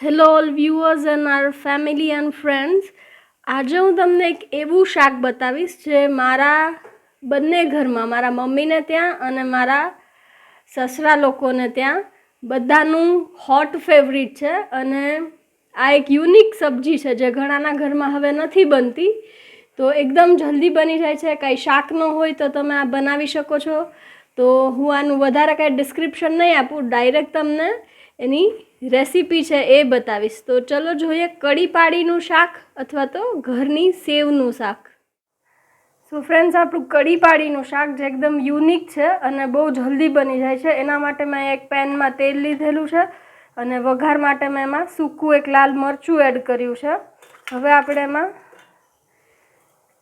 Hello all viewers and our family and friends. આજે હું તમને એક એવું શાક બતાવીશ જે મારા બંને ઘરમાં, મારા મમ્મીને ત્યાં અને મારા સસરા લોકોને ત્યાં બધાનું હોટ ફેવરિટ છે. અને આ એક યુનિક સબ્જી છે જે ઘણાના ઘરમાં હવે નથી બનતી, તો એકદમ જલ્દી બની જાય છે. કાંઈ શાક ન હોય તો તમે આ બનાવી શકો છો. તો હું આનું વધારે કાંઈ ડિસ્ક્રિપ્શન નહીં આપું, ડાયરેક્ટ તમને એની રેસીપી છે એ બતાવીશ. તો ચલો જોઈએ કઢી પાડીનું શાક અથવા તો ઘરની સેવનું શાક. સો ફ્રેન્ડ્સ, આપણું કઢી પાડીનું શાક જે એકદમ યુનિક છે અને બહુ જલ્દી બની જાય છે, એના માટે મેં એક પેનમાં તેલ લીધેલું છે અને વઘાર માટે મેં એમાં સૂકું એક લાલ મરચું એડ કર્યું છે. હવે આપણે એમાં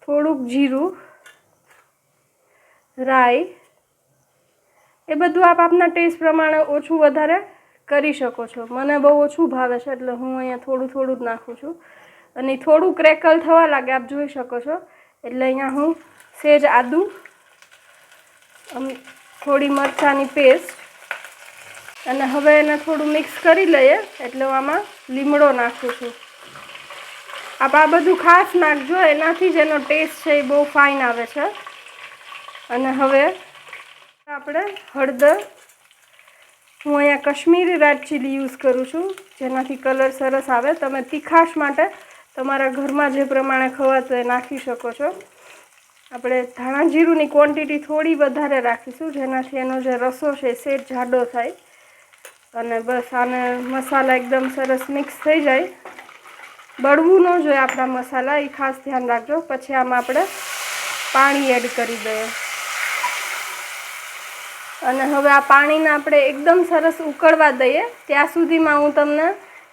થોડુંક જીરું, રાઈ, એ બધું આપના ટેસ્ટ પ્રમાણે ઓછું વધારે કરી શકો છો. મને બહુ ઓછું ભાવે છે એટલે હું અહીંયા થોડું થોડું જ નાખું છું. અને થોડું ક્રેકલ થવા લાગે, આપ જોઈ શકો છો. એટલે અહીંયા હું સેજ આદું, થોડી મરચાંની પેસ્ટ અને હવે એને થોડું મિક્સ કરી લઈએ. એટલે હું આમાં લીમડો નાખું છું. આપ આ બધું ખાસ નાખજો, એનાથી જ એનો ટેસ્ટ છે એ બહુ ફાઇન આવે છે. અને હવે આપણે હળદર, હું અહીંયા કાશ્મીરી રેડ ચીલી યુઝ કરું છું જેનાથી કલર સરસ આવે. તમે તીખાશ માટે તમારા ઘરમાં જે પ્રમાણે ખવાતું એ નાખી શકો છો. આપણે ધાણા જીરુંની ક્વોન્ટિટી થોડી વધારે રાખીશું જેનાથી એનો જે રસો છે એ જાડો થાય. અને બસ આને મસાલા એકદમ સરસ મિક્સ થઈ જાય. બળવું ન જોઈએ આપણા મસાલા, એ ખાસ ધ્યાન રાખજો. પછી આમાં આપણે પાણી એડ કરી દઈએ. અને હવે આ પાણીને આપણે એકદમ સરસ ઉકળવા દઈએ. ત્યાં સુધીમાં હું તમને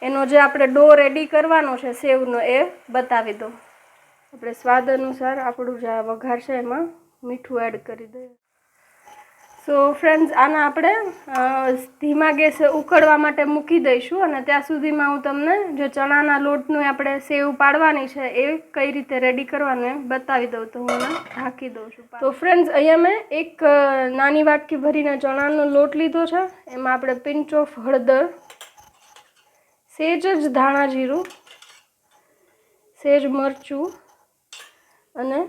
એનો જે આપણે ડો રેડી કરવાનો છે સેવનો એ બતાવી દઉં. આપણે સ્વાદ અનુસાર આપણું જે આ વઘાર છે એમાં મીઠું એડ કરી દઈએ. સો ફ્રેન્ડ્સ, આને આપણે ધીમા ગેસે ઉકળવા માટે મૂકી દઈશું. અને ત્યાં સુધીમાં હું તમને જે ચણાના લોટનું આપણે સેવ પાડવાની છે એ કઈ રીતે રેડી કરવાનું એ બતાવી દઉં. તો હું એને ઢાંકી દઉં છું. તો ફ્રેન્ડ્સ, અહીંયા મેં એક નાની વાટકી ભરીને ચણાનો લોટ લીધો છે. એમાં આપણે પિંચ ઓફ હળદર, સેજ જ ધાણા જીરું, સેજ મરચું અને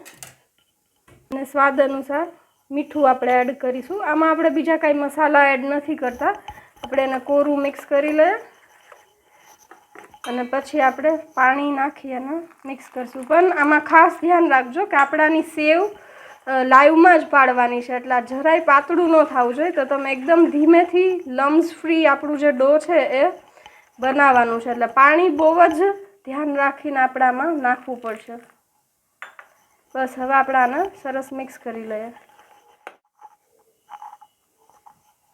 સ્વાદ અનુસાર મીઠું આપણે એડ કરીશું. આમાં આપણે બીજા કાંઈ મસાલા એડ નથી કરતા. આપણે એને કોરું મિક્સ કરી લઈએ અને પછી આપણે પાણી નાખી અને મિક્સ કરીશું. પણ આમાં ખાસ ધ્યાન રાખજો કે આપણાની સેવ લાઈવમાં જ પાડવાની છે, એટલે જરાય પાતળું ન થવું જોઈએ. તો તમે એકદમ ધીમેથી લમ્સ ફ્રી આપણું જે ડો છે એ બનાવવાનું છે. એટલે પાણી બહુ જ ધ્યાન રાખીને આપણામાં નાખવું પડશે. બસ હવે આપણે આને સરસ મિક્સ કરી લઈએ.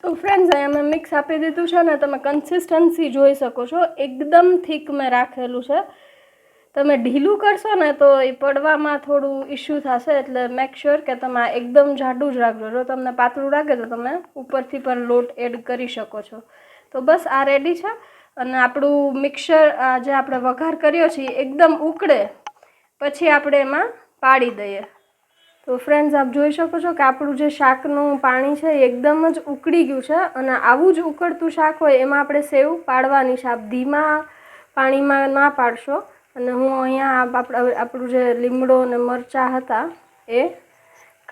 તો ફ્રેન્ડ્સ, અહીંયા મેં મિક્સ આપી દીધું છે ને તમે કન્સિસ્ટન્સી જોઈ શકો છો. એકદમ થીક મેં રાખેલું છે. તમે ઢીલું કરશો ને તો એ પડવામાં થોડું ઇશ્યુ થશે. એટલે મેક શ્યોર કે તમે આ એકદમ જાડું જ રાખજો. જો તમને પાતળું લાગે તો તમે ઉપરથી પણ લોટ એડ કરી શકો છો. તો બસ આ રેડી છે. અને આપણું મિક્સર જે આપણે વઘાર કર્યો છે એકદમ ઉકળે પછી આપણે એમાં પાડી દઈએ. તો ફ્રેન્ડ્સ, આપ જોઈ શકો છો કે આપણું જે શાકનું પાણી છે એ એકદમ જ ઉકળી ગયું છે. અને આવું જ ઉકળતું શાક હોય એમાં આપણે સેવ પાડવાની છે. આપ ધીમા પાણીમાં ના પાડશો. અને હું અહીંયા આપણું જે લીમડો અને મરચાં હતા એ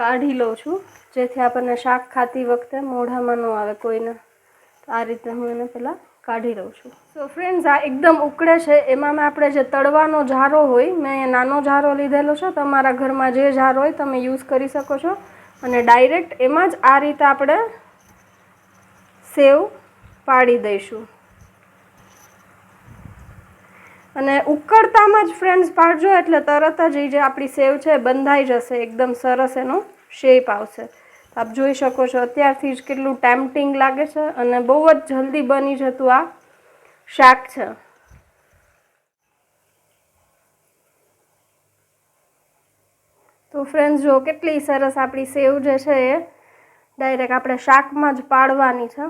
કાઢી લઉં છું જેથી આપણને શાક ખાતી વખતે મોઢામાં ન આવે કોઈને. આ રીતે હું એને પહેલાં કાઢી લઉં છું. સો ફ્રેન્ડ્સ, આ એકદમ ઉકળે છે. એમાં આપણે જે તળવાનો જારો હોય, મેં નાનો જારો લીધેલો છે. તમારા ઘરમાં જે જારો હોય તમે યુઝ કરી શકો છો. અને ડાયરેક્ટ એમાં જ આ રીતે આપણે સેવ પાડી દઈશું. અને ઉકળતામાં જ ફ્રેન્ડ્સ પાડજો એટલે તરત જ એ જે આપણી સેવ છે બંધાઈ જશે. એકદમ સરસ એનો શેપ આવશે. આપ જોઈ શકો છો અત્યારથી જ કેટલું ટેમ્પટિંગ લાગે છે અને બહુ જ જલ્દી બની જતું આ શાક છે. તો ફ્રેન્ડ્સ, જો કેટલી સરસ આપણી સેવ જે છે એ ડાયરેક્ટ આપણે શાકમાં જ પાડવાની છે.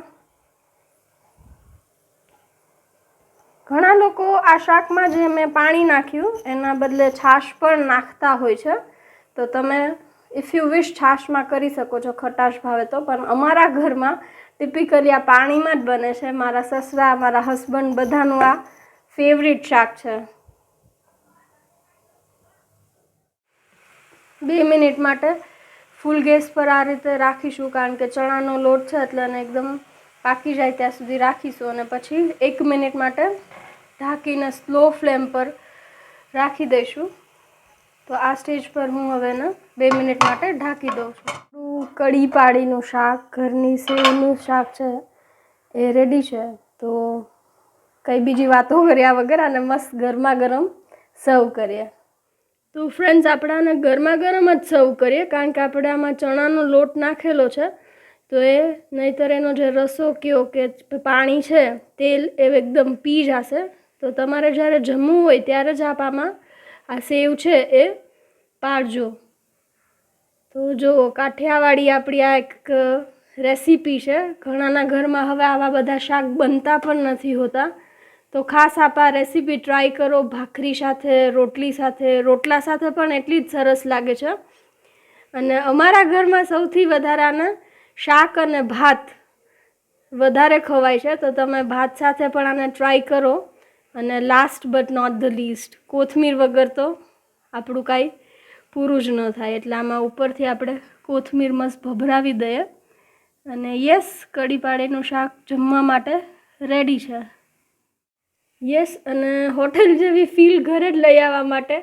ઘણા લોકો આ શાકમાં જે મેં પાણી નાખ્યું એના બદલે છાશ પણ નાખતા હોય છે. તો તમે ઇફ યુ વિશ છાશમાં કરી શકો છો, ખટાશ ભાવે તો, પણ અમારા ઘરમાં ટિપિકલી આ પાણીમાં જ બને છે. મારા સસરા, મારા હસબન્ડ બધાનું આ ફેવરિટ શાક છે. 2 મિનિટ માટે ફૂલ ગેસ પર આ રીતે રાખીશું, કારણ કે ચણાનો લોટ છે એટલે એને એકદમ પાકી જાય ત્યાં સુધી રાખીશું. અને પછી 1 મિનિટ માટે ઢાંકીને સ્લો ફ્લેમ પર રાખી દઈશું. તો આ સ્ટેજ પર હું હવે એને 2 મિનિટ માટે ઢાંકી દઉં છું. કઢી પાડીનું શાક, ઘરની સેવનું શાક છે એ રેડી છે. તો કંઈ બીજી વાતો કર્યા વગર આને મસ્ત ગરમા ગરમ સર્વ કરીએ. તો ફ્રેન્ડ્સ, આપણે આને ગરમા ગરમ જ સર્વ કરીએ, કારણ કે આપણે આમાં ચણાનો લોટ નાખેલો છે. તો એ નહીંતર એનો જે રસો કયો કે પાણી છે તેલ એ એકદમ પી જશે. તો તમારે જ્યારે જમવું હોય ત્યારે જ આપ આમાં આ સેવ છે એ પાડજો. તો જો કાઠિયાવાડી આપણી આ એક રેસીપી છે. ઘણાના ઘરમાં હવે આવા બધા શાક બનતા પણ નથી હોતા. તો ખાસ આપ આ રેસીપી ટ્રાય કરો. ભાખરી સાથે, રોટલી સાથે, રોટલા સાથે પણ એટલી જ સરસ લાગે છે. અને અમારા ઘરમાં સૌથી વધારે આને શાક અને ભાત વધારે ખવાય છે. તો તમે ભાત સાથે પણ આને ટ્રાય કરો. અને last but not the least, કોથમીર વગર તો આપણું કાંઈ પૂરું જ ન થાય. એટલે આમાં ઉપરથી આપણે કોથમીર મસ્ત ભભરાવી દઈએ. અને યસ, કઢી પાડીનું શાક જમવા માટે રેડી છે. યસ, અને હોટેલ જેવી ફીલ ઘરે જ લઈ આવવા માટે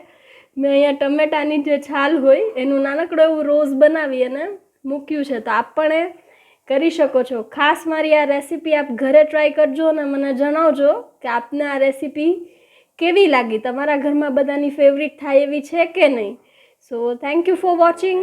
મેં અહીંયા ટમેટાની જે છાલ હોય એનું નાનકડું એવું રોઝ બનાવી અને મૂક્યું છે. તો આપ પણ એ કરી શકો છો. ખાસ મારી આ રેસીપી આપ ઘરે ટ્રાય કરજો અને મને જણાવજો કે આપને આ રેસીપી કેવી લાગી. તમારા ઘરમાં બધાની ફેવરિટ થાય એવી છે કે નહીં. So thank you for watching.